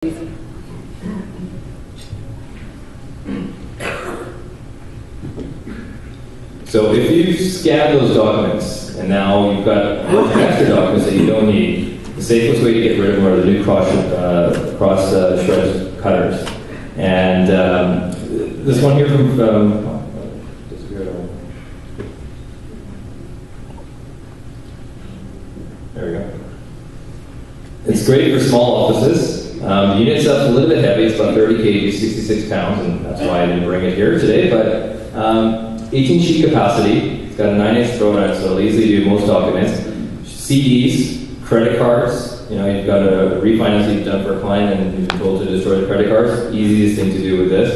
So if you scan those documents, and now you've got extra documents that you don't need, the safest way to get rid of them are the new cross shred cutters. And this one here from there we go. It's great for small offices. The unit itself is a little bit heavy. It's about 30 kg, 66 pounds, and that's why I didn't bring it here today. But 18 sheet capacity. It's got a 9-inch throat on it, so it'll easily do most documents. CDs, credit cards. You know, you've got a refinance you've done for a client and you've been told to destroy the credit cards. Easiest thing to do with this.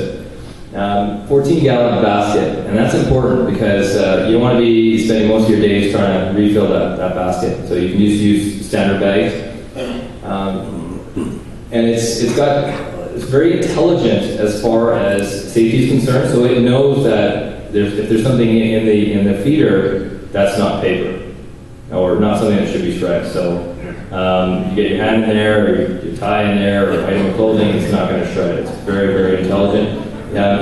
14-gallon basket, and that's important because you don't want to be spending most of your days trying to refill that basket. So you can just use standard bags. And it's very intelligent as far as safety is concerned. So it knows that if there's something in the feeder, that's not paper or not something that should be shredded. So you get your hand in there, or your tie in there, or item of clothing, it's not going to shred. It's very, very intelligent.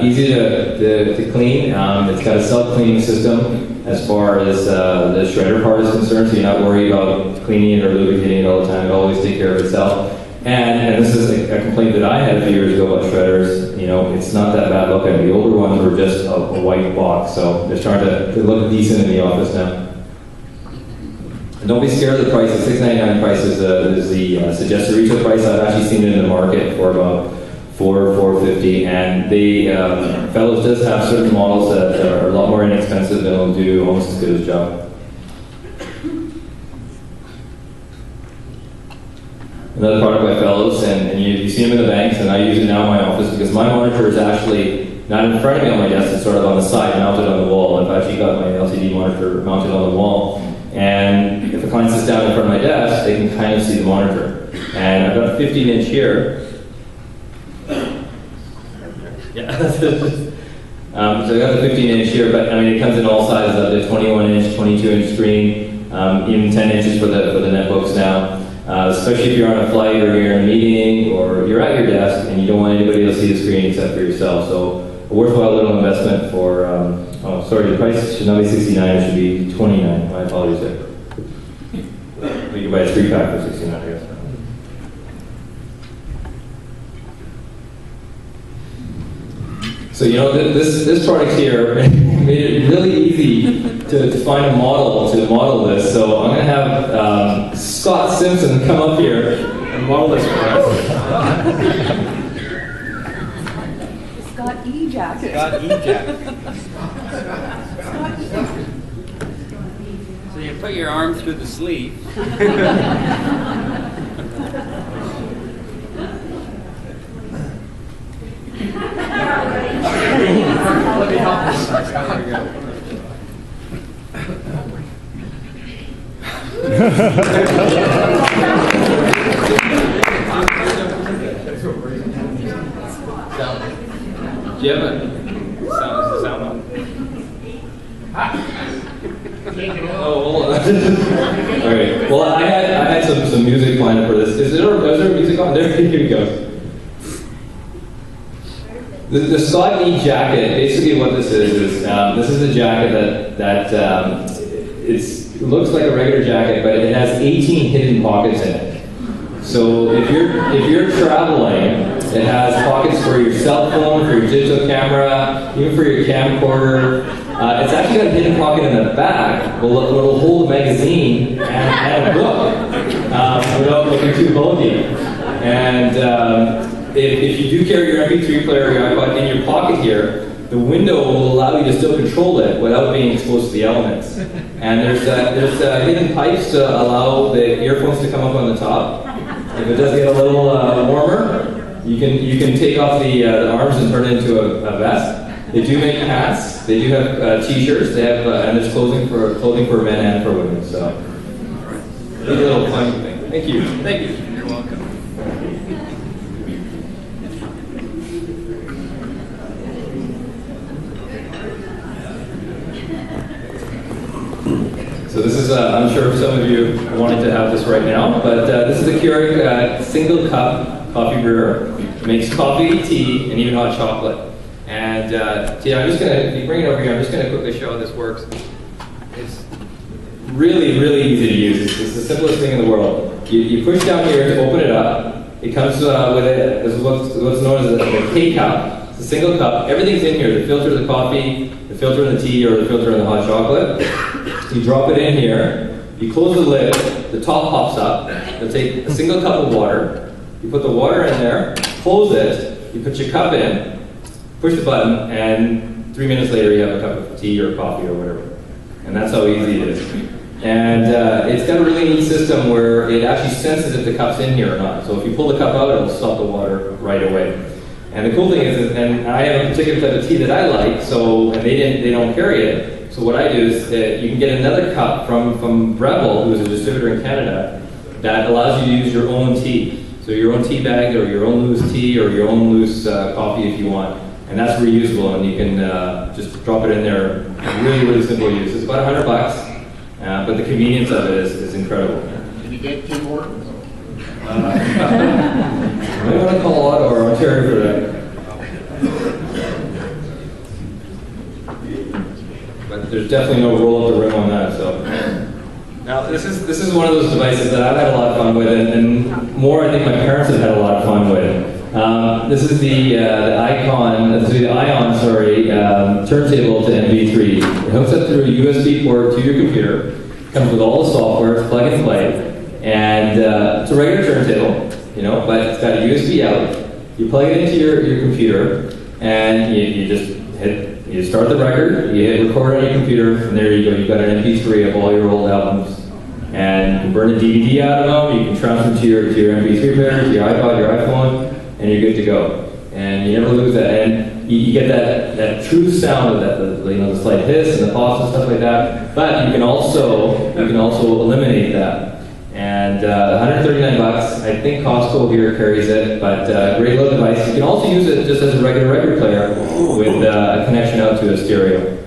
Easy to clean. It's got a self-cleaning system as far as the shredder part is concerned, so you're not worried about cleaning it or lubricating it all the time. It always takes care of itself. And this is a complaint that I had a few years ago about shredders. You know, it's not that bad looking. The older ones were just a white box, so they're starting to look decent in the office now. And don't be scared of the price. The $6.99 price is the suggested retail price. I've actually seen it in the market for about $4.50, and the Fellows does have certain models that are a lot more inexpensive and will do almost as good a job. Another product by Fellows, and you see them in the banks, and I use it now in my office because my monitor is actually not in front of me on my desk, it's sort of on the side, mounted on the wall. I've actually got my LCD monitor mounted on the wall, and if a client sits down in front of my desk, they can kind of see the monitor. And I've got a 15-inch here. Yeah. So I got the 15-inch here, but I mean it comes in all sizes of the 21-inch, 22-inch screen, even 10 inches for the netbooks now. Especially if you're on a flight or you're in a meeting or you're at your desk and you don't want anybody to see the screen except for yourself. So a worthwhile little investment for. Oh, sorry, the price should not be $69. It should be $29. My apologies there. You can buy a 3-pack for $69, I guess. So you know this product here made it really easy to find a model to model this. So I'm going to have Scott Simpson come up here and model this for us. Scott E. Jacket. Scott E. Jacket. So you put your arm through the sleeve. Let me help you. There we go. Do you have a sound on? Oh, hold on. Okay. Well, I had some music lined up for this. Is there music on there? Here we go. The Scott E. jacket, basically what this is this is a jacket that it looks like a regular jacket, but it has 18 hidden pockets in it. So if you're traveling, it has pockets for your cell phone, for your digital camera, even for your camcorder. It's actually got a hidden pocket in the back will hold a magazine and a book without looking too bulky. And if you do carry your MP3 player or your iPod in your pocket here, the window will allow you to still control it without being exposed to the elements. And there's hidden pipes to allow the earphones to come up on the top. If it does get a little warmer, you can take off the arms and turn it into a vest. They do make hats. They do have T-shirts. They have and there's clothing for men and for women. So, a little fun thing. Thank you. Thank you. You're welcome. So this is, I'm sure some of you wanted to have this right now, but this is a Keurig single cup coffee brewer. It makes coffee, tea, and even hot chocolate. And yeah, I'm just gonna, if you bring it over here, I'm just gonna quickly show how this works. It's really, really easy to use. It's the simplest thing in the world. You push down here to open it up. It comes with it. This is what's known as a K-cup. It's a single cup. Everything's in here. The filter of the coffee, the filter in the tea, or the filter in the hot chocolate. You drop it in here. You close the lid. The top pops up. You'll take a single cup of water. You put the water in there. Close it. You put your cup in. Push the button, and 3 minutes later, you have a cup of tea or coffee or whatever. And that's how easy it is. And it's got a really neat system where it actually senses if the cup's in here or not. So if you pull the cup out, it'll stop the water right away. And the cool thing is, and I have a particular type of tea that I like, so and they don't carry it. So what I do is you can get another cup from Breville, who's a distributor in Canada, that allows you to use your own tea. So your own tea bag, or your own loose tea, or your own loose coffee if you want. And that's reusable, and you can just drop it in there. Really, really simple use. It's about $100. But the convenience of it is incredible. Can you get Tim Hortons? I might want to call Ottawa or Ontario for that. But there's definitely no roll up the rim on that. So now this is one of those devices that I've had a lot of fun with, and more I think my parents have had a lot of fun with. This is the Ion turntable to MP3. It hooks up through a USB port to your computer. Comes with all the software, it's plug and play, and it's a regular turntable, but it's got a USB out. You plug it into your computer, and you start the record, you hit record on your computer, and there you go. You've got an MP3 of all your old albums, and you can burn a DVD out of them. You can transfer them to your MP3 player, to your iPod, your iPhone, and you're good to go. And you never lose that. And you get that true sound of that, the slight hiss and the pops and stuff like that. But you can also eliminate that. And $139. I think Costco here carries it, but great little device. You can also use it just as a regular record player with a connection out to a stereo.